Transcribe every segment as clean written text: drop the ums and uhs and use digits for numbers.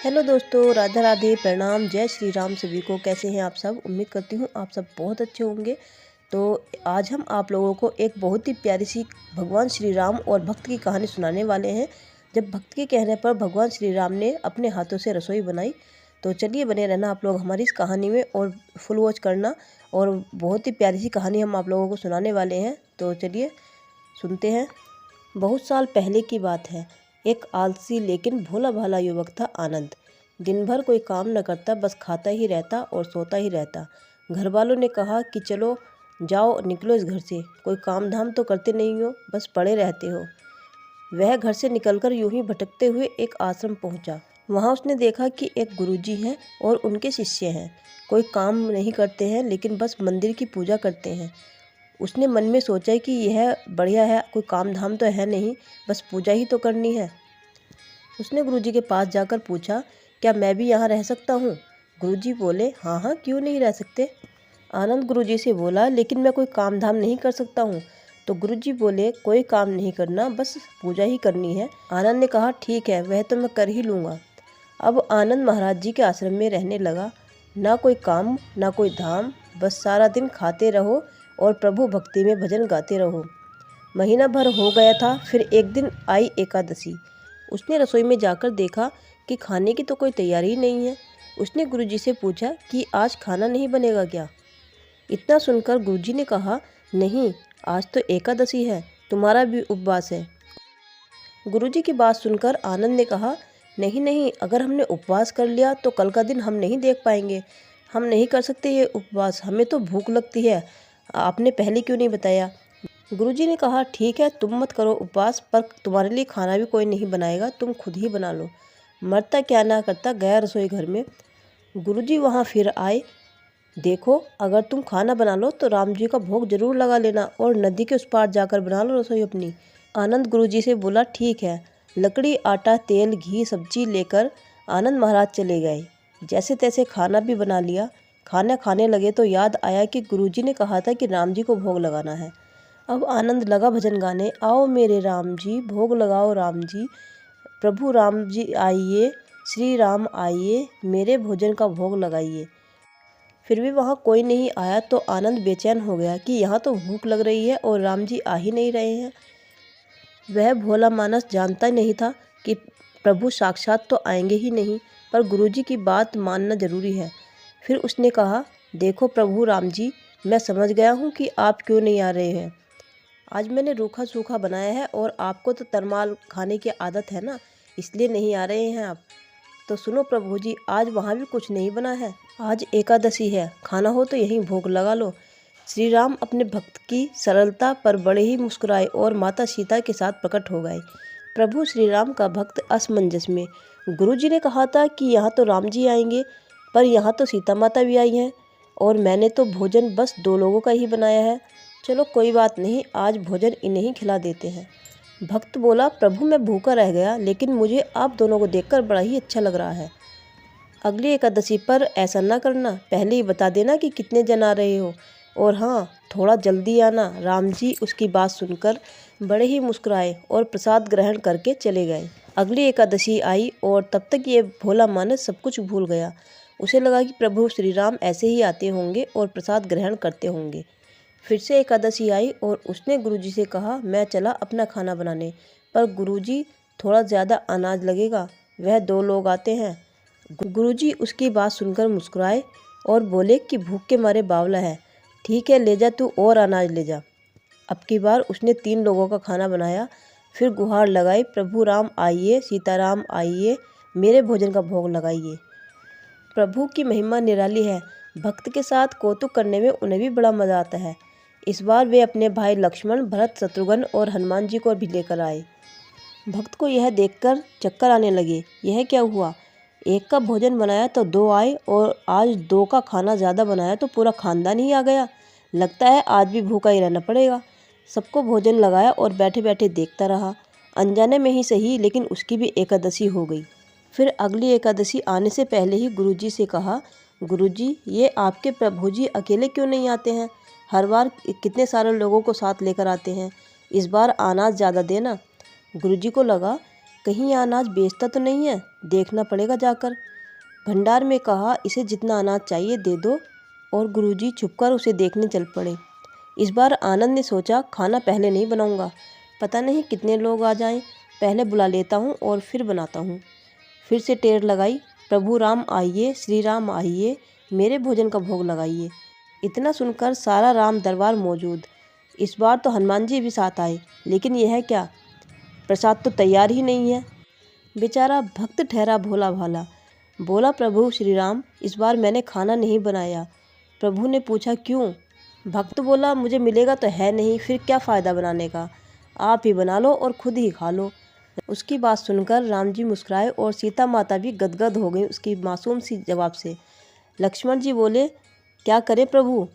Hello दोस्तों, राधा राधे, प्रणाम, जय श्री राम सभी को। कैसे हैं आप सब? उम्मीद करती हूँ आप सब बहुत अच्छे होंगे। तो आज हम आप लोगों को एक बहुत ही प्यारी सी भगवान श्री राम और भक्त की कहानी सुनाने वाले हैं। जब भक्त के कहने पर भगवान श्री राम ने अपने हाथों से रसोई बनाई। तो चलिए बने रहना आप लोग हमारी इस कहानी में और फुल वॉच करना। और बहुत ही प्यारी सी कहानी हम आप लोगों को सुनाने वाले हैं। तो चलिए सुनते हैं। बहुत साल पहले की बात है। एक आलसी लेकिन भोला भाला युवक था आनंद। दिन भर कोई काम न करता, बस खाता ही रहता और सोता ही रहता। घर वालों ने कहा कि चलो जाओ, निकलो इस घर से, कोई काम धाम तो करते नहीं हो, बस पड़े रहते हो। वह घर से निकलकर यूं ही भटकते हुए एक आश्रम पहुंचा। वहां उसने देखा कि एक गुरुजी हैं और उनके शिष्य हैं। कोई काम नहीं करते हैं, लेकिन बस मंदिर की पूजा करते हैं। उसने मन में सोचा कि यह बढ़िया है, कोई काम धाम तो है नहीं, बस पूजा ही तो करनी है। उसने गुरुजी के पास जाकर पूछा, क्या मैं भी यहाँ रह सकता हूँ? गुरुजी बोले, हाँ हाँ, क्यों नहीं रह सकते। आनंद गुरुजी से बोला, लेकिन मैं कोई काम धाम नहीं कर सकता हूँ। तो गुरुजी बोले, कोई काम नहीं करना, बस पूजा ही करनी है। आनंद ने कहा, ठीक है, वह तो मैं कर ही लूँगा। अब आनंद महाराज जी के आश्रम में रहने लगा। ना कोई काम, ना कोई धाम, बस सारा दिन खाते रहो और प्रभु भक्ति में भजन गाते रहो। महीना भर हो गया था। फिर एक दिन आई एकादशी। उसने रसोई में जाकर देखा कि खाने की तो कोई तैयारी ही नहीं है। उसने गुरुजी से पूछा कि आज खाना नहीं बनेगा क्या? इतना सुनकर गुरुजी ने कहा, नहीं, आज तो एकादशी है, तुम्हारा भी उपवास है। गुरुजी की बात सुनकर आनंद ने कहा, नहीं नहीं, अगर हमने उपवास कर लिया तो कल का दिन हम नहीं देख पाएंगे। हम नहीं कर सकते ये उपवास, हमें तो भूख लगती है। आपने पहले क्यों नहीं बताया? गुरुजी ने कहा, ठीक है, तुम मत करो उपवास, पर तुम्हारे लिए खाना भी कोई नहीं बनाएगा, तुम खुद ही बना लो। मरता क्या ना करता गया रसोई घर में। गुरुजी वहाँ फिर आए। देखो, अगर तुम खाना बना लो तो राम जी का भोग जरूर लगा लेना और नदी के उस पार जाकर बना लो रसोई अपनी। आनंद गुरुजी से बोला, ठीक है। लकड़ी, आटा, तेल, घी, सब्जी लेकर आनंद महाराज चले गए। जैसे तैसे खाना भी बना लिया। खाना खाने लगे तो याद आया कि गुरुजी ने कहा था कि राम जी को भोग लगाना है। अब आनंद लगा भजन गाने, आओ मेरे राम जी, भोग लगाओ राम जी, प्रभु राम जी आइए, श्री राम आइए, मेरे भोजन का भोग लगाइए। फिर भी वहाँ कोई नहीं आया तो आनंद बेचैन हो गया कि यहाँ तो भूख लग रही है और राम जी आ ही नहीं रहे हैं। वह भोला मानस जानता नहीं था कि प्रभु साक्षात तो आएंगे ही नहीं, पर गुरुजी की बात मानना जरूरी है। फिर उसने कहा, देखो प्रभु राम जी, मैं समझ गया हूँ कि आप क्यों नहीं आ रहे हैं। आज मैंने रूखा सूखा बनाया है और आपको तो तरमाल खाने की आदत है ना, इसलिए नहीं आ रहे हैं आप। तो सुनो प्रभु जी, आज वहाँ भी कुछ नहीं बना है। आज एकादशी है, खाना हो तो यहीं भोग लगा लो। श्री राम अपने भक्त की सरलता पर बड़े ही मुस्कुराए और माता सीता के साथ प्रकट हो गए। प्रभु श्री राम का भक्त असमंजस में। गुरु जी ने कहा था कि यहाँ तो राम जी आएंगे, पर यहाँ तो सीता माता भी आई हैं और मैंने तो भोजन बस 2 लोगों का ही बनाया है। चलो कोई बात नहीं, आज भोजन इन्हें ही खिला देते हैं। भक्त बोला, प्रभु मैं भूखा रह गया, लेकिन मुझे आप दोनों को देखकर बड़ा ही अच्छा लग रहा है। अगली एकादशी पर ऐसा ना करना, पहले ही बता देना कि कितने जन आ रहे हो, और हाँ, थोड़ा जल्दी आना। राम जी उसकी बात सुनकर बड़े ही मुस्कुराए और प्रसाद ग्रहण करके चले गए। अगली एकादशी आई और तब तक ये भोला मानस सब कुछ भूल गया। उसे लगा कि प्रभु श्री राम ऐसे ही आते होंगे और प्रसाद ग्रहण करते होंगे। फिर से एकादशी आई और उसने गुरुजी से कहा, मैं चला अपना खाना बनाने, पर गुरुजी थोड़ा ज़्यादा अनाज लगेगा, वह 2 लोग आते हैं। गुरुजी उसकी बात सुनकर मुस्कुराए और बोले कि भूख के मारे बावला है, ठीक है, ले जा तू और अनाज ले जा। अब की बार उसने 3 लोगों का खाना बनाया। फिर गुहार लगाई, प्रभु राम आइए, सीताराम आइए, मेरे भोजन का भोग लगाइए। प्रभु की महिमा निराली है। भक्त के साथ कौतुक करने में उन्हें भी बड़ा मज़ा आता है। इस बार वे अपने भाई लक्ष्मण, भरत, शत्रुघ्न और हनुमान जी को भी लेकर आए। भक्त को यह देखकर चक्कर आने लगे। यह क्या हुआ? एक का भोजन बनाया तो 2 आए और आज 2 का खाना ज़्यादा बनाया तो पूरा खानदान ही आ गया। लगता है आज भी भूखा ही रहना पड़ेगा। सबको भोजन लगाया और बैठे बैठे देखता रहा। अनजाने में ही सही, लेकिन उसकी भी एकादशी हो गई। फिर अगली एकादशी आने से पहले ही गुरुजी से कहा, गुरुजी, ये आपके प्रभु जी अकेले क्यों नहीं आते हैं? हर बार कितने सारे लोगों को साथ लेकर आते हैं, इस बार अनाज ज़्यादा देना। गुरुजी को लगा कहीं ये अनाज बेचता तो नहीं है, देखना पड़ेगा जाकर। भंडार में कहा, इसे जितना अनाज चाहिए दे दो, और गुरुजी छुपकर उसे देखने चल पड़े। इस बार आनंद ने सोचा, खाना पहले नहीं बनाऊंगा, पता नहीं कितने लोग आ जाएं, पहले बुला लेता हूँ और फिर बनाता हूँ। फिर से टेर लगाई, प्रभु राम आइए, श्री राम आइए, मेरे भोजन का भोग लगाइए। इतना सुनकर सारा राम दरबार मौजूद। इस बार तो हनुमान जी भी साथ आए, लेकिन यह क्या, प्रसाद तो तैयार ही नहीं है। बेचारा भक्त ठहरा भोला भाला। बोला, प्रभु श्री राम, इस बार मैंने खाना नहीं बनाया। प्रभु ने पूछा, क्यों? भक्त बोला, मुझे मिलेगा तो है नहीं, फिर क्या फ़ायदा बनाने का, आप ही बना लो और खुद ही खा लो। उसकी बात सुनकर राम जी मुस्कुराए और सीता माता भी गदगद हो गई उसकी मासूम सी जवाब से। लक्ष्मण जी बोले, क्या करें प्रभु?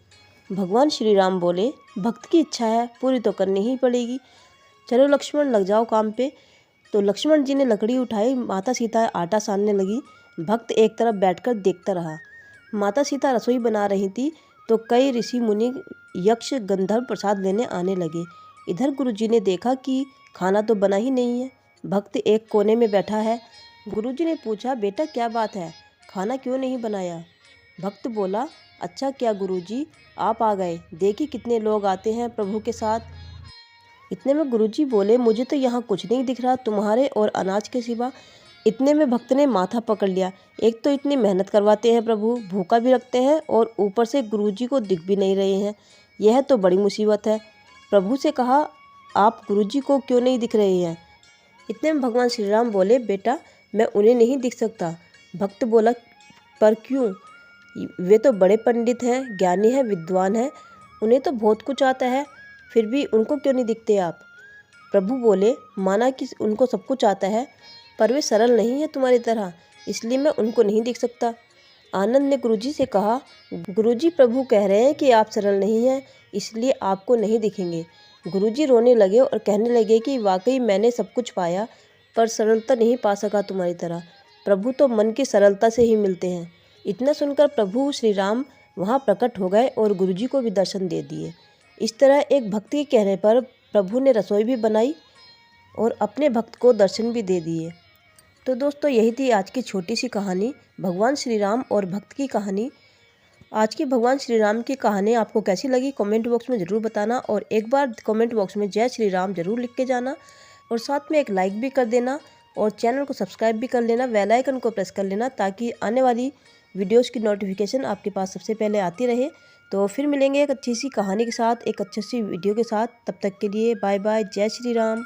भगवान श्री राम बोले, भक्त की इच्छा है, पूरी तो करनी ही पड़ेगी। चलो लक्ष्मण, लग जाओ काम पे। तो लक्ष्मण जी ने लकड़ी उठाई, माता सीता आटा सानने लगी। भक्त एक तरफ बैठकर देखता रहा। माता सीता रसोई बना रही थी तो कई ऋषि मुनि यक्ष गंधर्व प्रसाद लेने आने लगे। इधर गुरुजी ने देखा कि खाना तो बना ही नहीं है, भक्त एक कोने में बैठा है। गुरुजी ने पूछा, बेटा क्या बात है, खाना क्यों नहीं बनाया? भक्त बोला, अच्छा क्या गुरुजी, आप आ गए, देखिए कितने लोग आते हैं प्रभु के साथ। इतने में गुरुजी बोले, मुझे तो यहाँ कुछ नहीं दिख रहा तुम्हारे और अनाज के सिवा। इतने में भक्त ने माथा पकड़ लिया, एक तो इतनी मेहनत करवाते हैं प्रभु, भूखा भी रखते हैं और ऊपर से गुरुजी को दिख भी नहीं रहे हैं, यह तो बड़ी मुसीबत है। प्रभु से कहा, आप गुरुजी को क्यों नहीं दिख रहे हैं? इतने में भगवान श्री राम बोले, बेटा मैं उन्हें नहीं दिख सकता। भक्त बोला, पर क्यों? वे तो बड़े पंडित हैं, ज्ञानी हैं, विद्वान हैं, उन्हें तो बहुत कुछ आता है, फिर भी उनको क्यों नहीं दिखते आप? प्रभु बोले, माना कि उनको सब कुछ आता है, पर वे सरल नहीं है तुम्हारी तरह, इसलिए मैं उनको नहीं दिख सकता। आनंद ने गुरुजी से कहा, गुरुजी प्रभु कह रहे हैं कि आप सरल नहीं हैं, इसलिए आपको नहीं दिखेंगे। गुरुजी रोने लगे और कहने लगे कि वाकई मैंने सब कुछ पाया, पर सरलता नहीं पा सका तुम्हारी तरह। प्रभु तो मन की सरलता से ही मिलते हैं। इतना सुनकर प्रभु श्री राम वहाँ प्रकट हो गए और गुरुजी को भी दर्शन दे दिए। इस तरह एक भक्त के कहने पर प्रभु ने रसोई भी बनाई और अपने भक्त को दर्शन भी दे दिए। तो दोस्तों, यही थी आज की छोटी सी कहानी, भगवान श्री राम और भक्त की कहानी। आज की भगवान श्री राम की कहानी आपको कैसी लगी कमेंट बॉक्स में ज़रूर बताना, और एक बार कमेंट बॉक्स में जय श्री राम ज़रूर लिख के जाना, और साथ में एक लाइक भी कर देना और चैनल को सब्सक्राइब भी कर लेना, बेल आइकन को प्रेस कर लेना, ताकि आने वाली वीडियोज़ की नोटिफिकेशन आपके पास सबसे पहले आती रहे। तो फिर मिलेंगे एक अच्छी सी कहानी के साथ, एक अच्छी सी वीडियो के साथ। तब तक के लिए बाय बाय, जय श्री राम।